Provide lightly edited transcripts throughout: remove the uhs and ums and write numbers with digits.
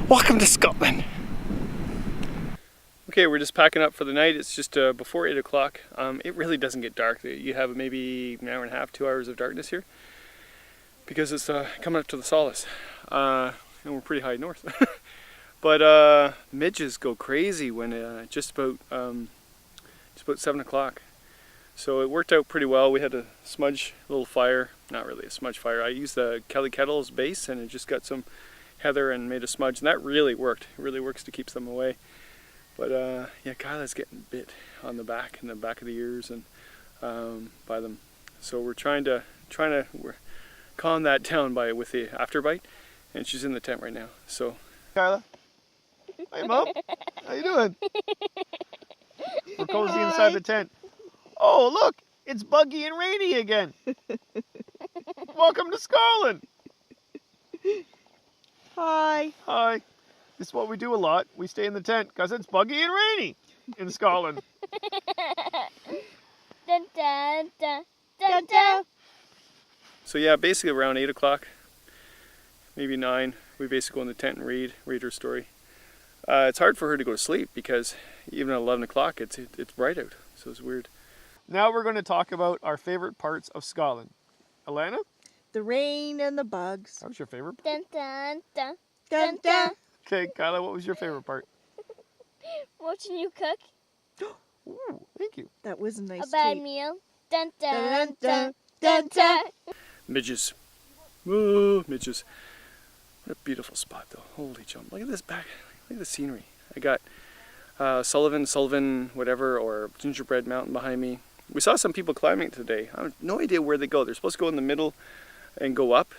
Welcome to Scotland. Okay, we're just packing up for the night. It's just before 8 o'clock. It really doesn't get dark. You have maybe an hour and a half, 2 hours of darkness here because it's coming up to the Solace, and we're pretty high north. But midges go crazy when just about 7 o'clock. So it worked out pretty well. We had a smudge little fire, not really a smudge fire. I used the Kelly Kettle's base and it just got some heather and made a smudge, and that really worked. It really works to keep them away. But yeah, Kyla's getting bit on the back and the back of the ears and by them. So we're trying to calm that down with the afterbite, and she's in the tent right now. So Kyla, hey Mom, how you doing? We're cozy inside the tent. Oh look, it's buggy and rainy again. Welcome to Scotland. Hi. Hi. This is what we do a lot. We stay in the tent because it's buggy and rainy in Scotland. Dun, dun, dun, dun, dun. So yeah, basically around 8 o'clock, maybe 9, we basically go in the tent and read her story. It's hard for her to go to sleep because even at 11 o'clock it's bright out, so it's weird. Now we're going to talk about our favorite parts of Scotland. Alana? The rain and the bugs. That was your favorite part? Dun, dun, dun, Dun, dun. Okay, Kyla, what was your favorite part? Watching you cook. Ooh, thank you. That was a nice A bad treat. meal. Dun, dun, Dun, dun, dun, dun, dun. Midges. Whoa, midges. What a beautiful spot though. Holy jump. Look at this back. Look at the scenery. I got Sullivan, whatever, or Gingerbread Mountain behind me. We saw some people climbing today. I have no idea where they go. They're supposed to go in the middle and go up.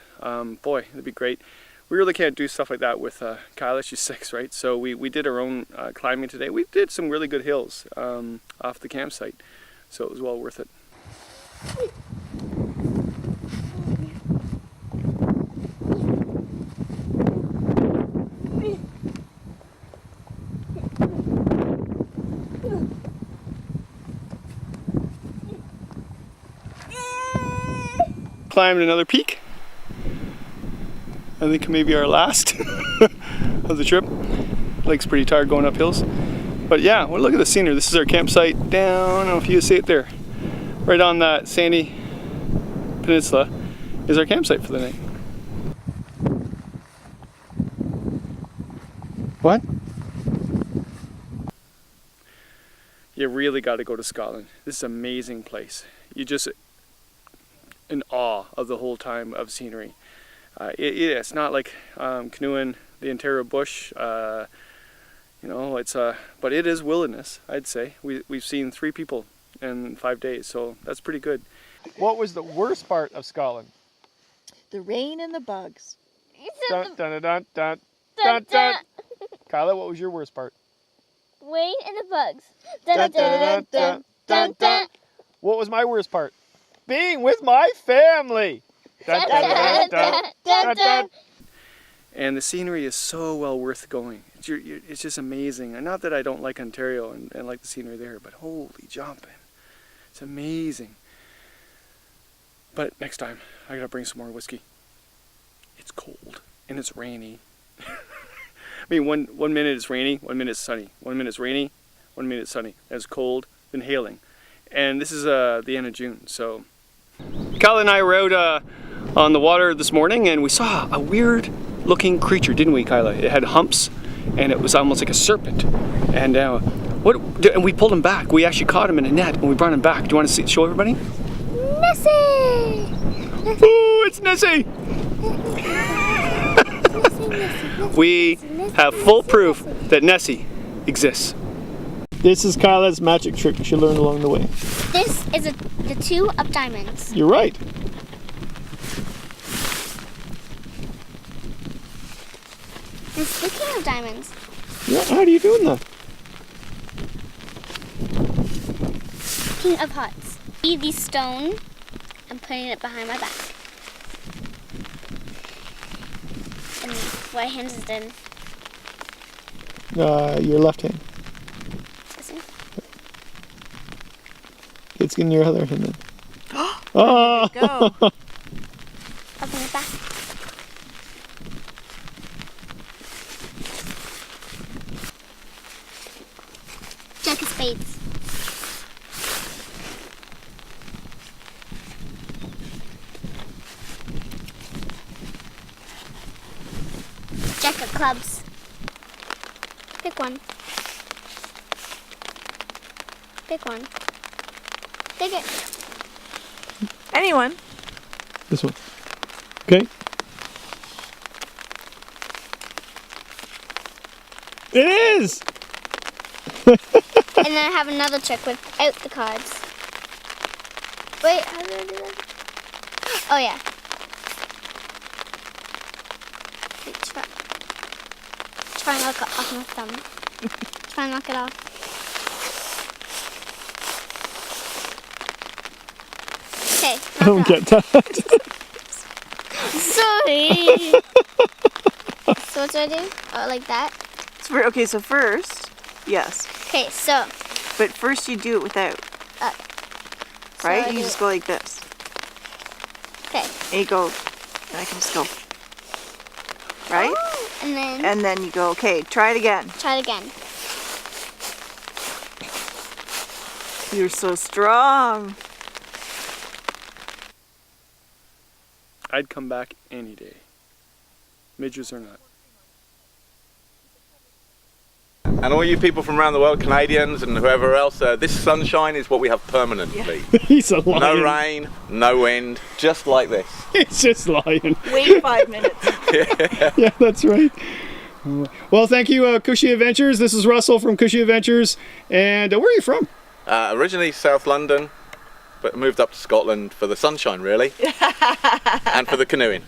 Boy, that'd be great. We really can't do stuff like that with Kyla. She's 6, right? So we did our own climbing today. We did some really good hills off the campsite. So it was well worth it. Climbed another peak. I think maybe our last of the trip. Lake's pretty tired going up hills. But yeah, well, look at the scenery. This is our campsite down, I don't know if you can see it there. Right on that sandy peninsula is our campsite for the night. What? You really got to go to Scotland. This is an amazing place. You just in awe of the whole time of scenery. It's not like canoeing the Ontario bush, you know. But it is wilderness, I'd say. We've seen 3 people in 5 days, so that's pretty good. What was the worst part of Scotland? The rain and the bugs. Dun, dun, dun, dun, dun, Dun, dun. Kyla, what was your worst part? Rain and the bugs. Dun, Dun, dun, dun, dun, dun, dun. What was my worst part? Being with my family. Dun, dun, dun, dun, dun, dun. And the scenery is so well worth going. It's just amazing. And not that I don't like Ontario and like the scenery there, but holy jumping. It's amazing. But next time, I gotta bring some more whiskey. It's cold and it's rainy. I mean, one minute it's rainy, 1 minute it's sunny. 1 minute it's rainy, 1 minute it's sunny. And it's cold, then hailing. And this is the end of June, so. Kyla and I were out on the water this morning and we saw a weird looking creature, didn't we, Kyla? It had humps and it was almost like a serpent. And and we pulled him back. We actually caught him in a net and we brought him back. Do you want to show everybody? Nessie! Ooh, it's Nessie! We have full proof that Nessie exists. This is Kyla's magic trick she learned along the way. This is the 2 of diamonds. You're right. And speaking of diamonds, Yeah, how are you doing that? speaking of hearts, see the stone and putting it behind my back. And what hand is it in? Your left hand. This one? It's in your other hand then. Oh! Go. Open it back. clubs. Pick one. Pick one. Pick it. Anyone? This one. Okay. It is! And then I have another trick without the cards. Wait, how do I do that? Oh yeah. Wait, try and knock it off my thumb. Try and knock it off. Okay, Don't knock it get that. off. Sorry. So what do I do? Oh, like that? Okay, so first, yes. Okay, so. But first you do it without, So right? I You do- just go like this. Okay. And you go, and I can just go. Right? Oh, and then And then you go, okay, try it again. try it again. You're so strong. I'd come back any day. Midges or not. And all you people from around the world, Canadians and whoever else, this sunshine is what we have permanently. He's a lion. No rain, no wind, just like this. He's just lying. Wait 5 minutes. Yeah, that's right. Well, thank you, Cushy Adventures. This is Russell from Cushy Adventures. And where are you from? Originally South London, but moved up to Scotland for the sunshine, really, and for the canoeing.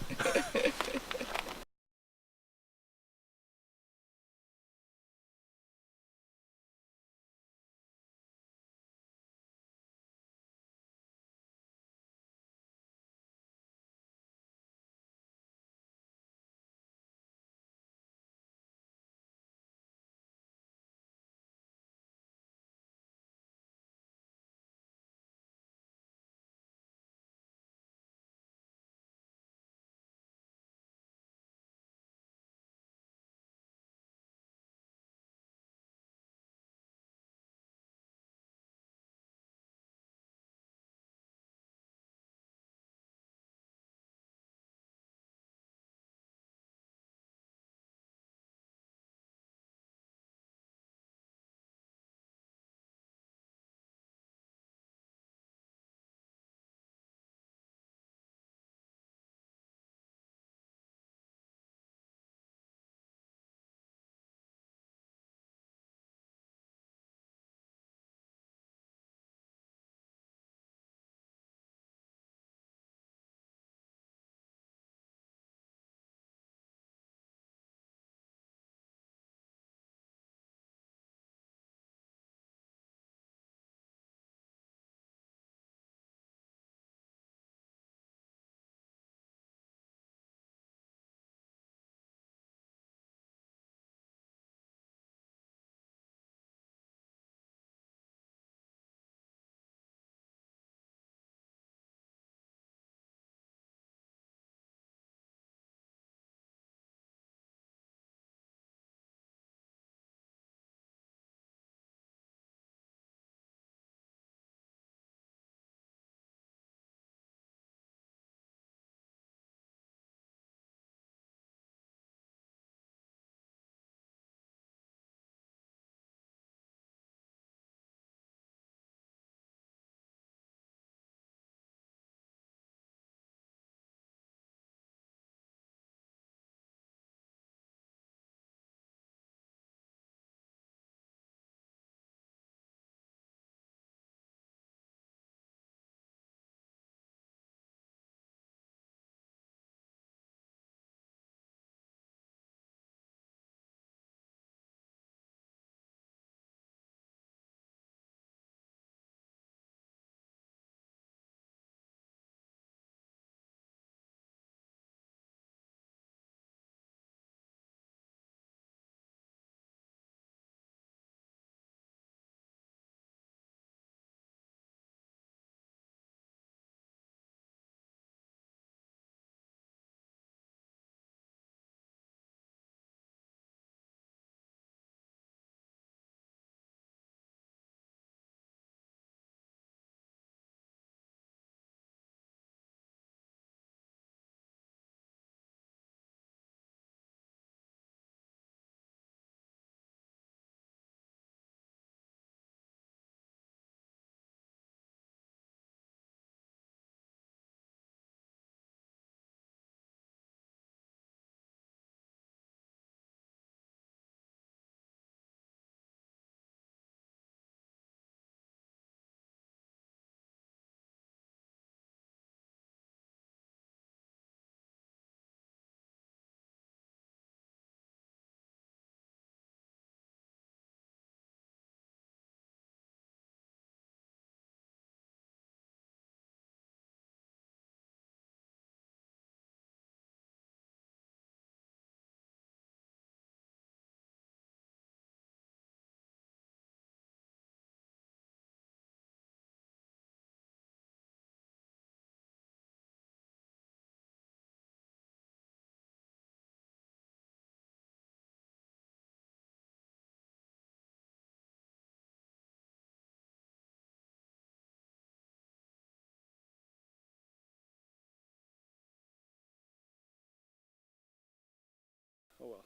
Oh well.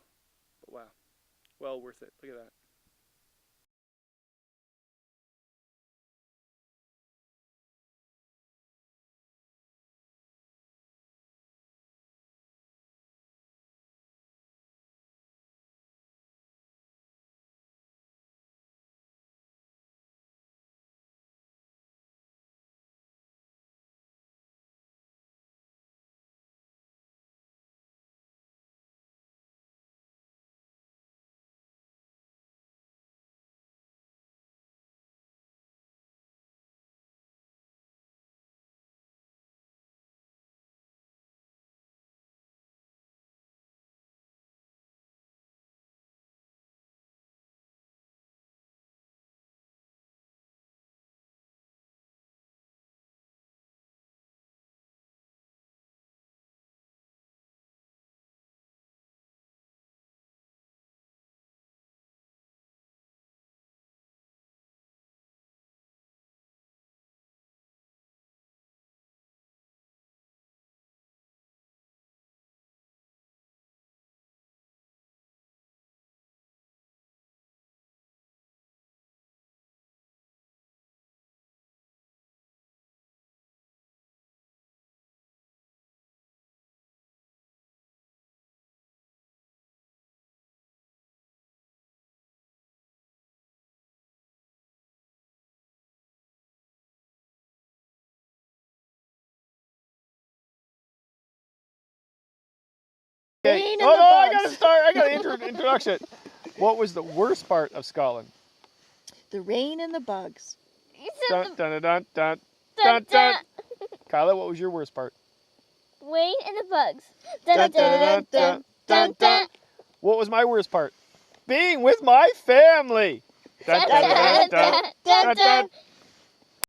But wow. Well worth it. Look at that. Rain and Oh the no, I bugs. gotta start. I gotta introduction. What was the worst part of Scotland? The rain and the bugs. Dun dun dun dun dun Dun, dun. Dun. dun. Kyla, what was your worst part? Rain and the bugs. Dun, dun, dun, dun, dun. What was my worst part? Being with my family. Dun, dun, dun, dun, dun, dun.